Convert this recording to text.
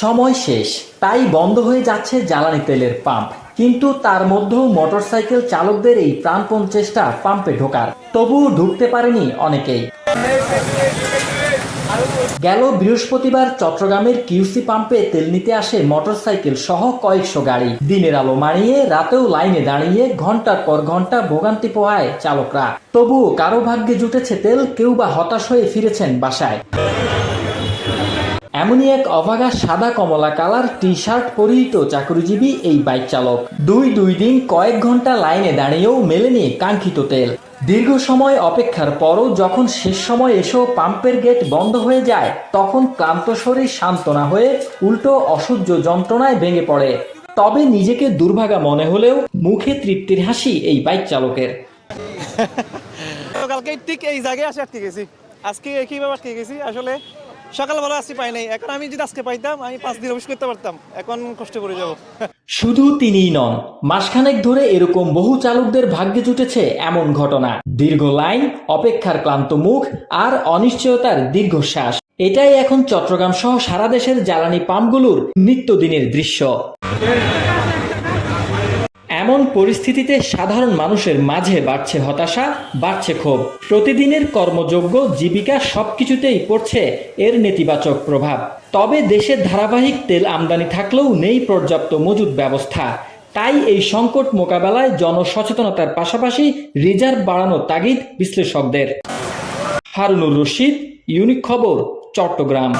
সময় শেষ, তাই বন্ধ হয়ে যাচ্ছে জ্বালানি তেলের পাম্প। কিন্তু তার মধ্যেও মোটরসাইকেল চালকদের এই প্রাণপণ চেষ্টা পাম্পে ঢোকার, তবুও ঢুকতে পারেনি অনেকেই। গেল বৃহস্পতিবার চট্টগ্রামের কিউসি পাম্পে তেল নিতে আসে মোটরসাইকেল সহ কয়েকশো গাড়ি। দিনের আলো মানিয়ে রাতেও লাইনে দাঁড়িয়ে ঘন্টার পর ঘন্টা ভোগান্তি পোহায় চালকরা। তবুও কারো ভাগ্যে জুটেছে তেল, কেউ বা হতাশ হয়ে ফিরেছেন বাসায়। এমনই এক অভাগা সাদা কমলা কালার টি শার্ট পরিহিত চাকরিজীবী এই বাইক চালক দুই দিন কয়েক ঘন্টা লাইনে দাঁড়িয়েও মেলেনি কাঙ্ক্ষিত তেল। দীর্ঘ সময় অপেক্ষার পরও যখন শেষ সময় এসেও পাম্পের গেট বন্ধ হয়ে যায়, তখন ক্লান্ত শরীর শান্ত না হয়ে উল্টো অসহ্য যন্ত্রণায় ভেঙে পড়ে। তবে নিজেকে দুর্ভাগা মনে হলেও মুখে তৃপ্তির হাসি এই বাইক চালকের। কালকে ঠিক এই জায়গায় আসে আটকে গেছি, আজকে একইভাবে আটকে গেছি। আসলে সকালবেলা আসতে পাই নাই, এখন আমি যদি আজকে পাইতাম আমি 5 দিন অফিস করতে পারতাম, এখন কষ্ট করে যাব। শুধু তিনিই নন, মাসখানেক ধরে এরকম বহু চালকদের ভাগ্যে জুটেছে এমন ঘটনা। দীর্ঘ লাইন, অপেক্ষার ক্লান্ত মুখ আর অনিশ্চয়তার দীর্ঘশ্বাস, এটাই এখন চট্টগ্রাম সহ সারা দেশের জ্বালানি পাম্পগুলোর নিত্যদিনের দৃশ্য। এমন পরিস্থিতিতে সাধারণ মানুষের মাঝে বাড়ছে হতাশা, বাড়ছে ক্ষোভ। প্রতিদিনের কর্মযোগ্য জীবিকা সবকিছুতেই পড়ছে এর নেতিবাচক প্রভাব। তবে দেশে ধারাবাহিক তেল আমদানি থাকলেও নেই পর্যাপ্ত মজুত ব্যবস্থা। তাই এই সংকট মোকাবেলায় জনসচেতনতার পাশাপাশি রিজার্ভ বাড়ানোর তাগিদ বিশ্লেষকদের। হারুনুর রশিদ, ইউনিক খবর, চট্টগ্রাম।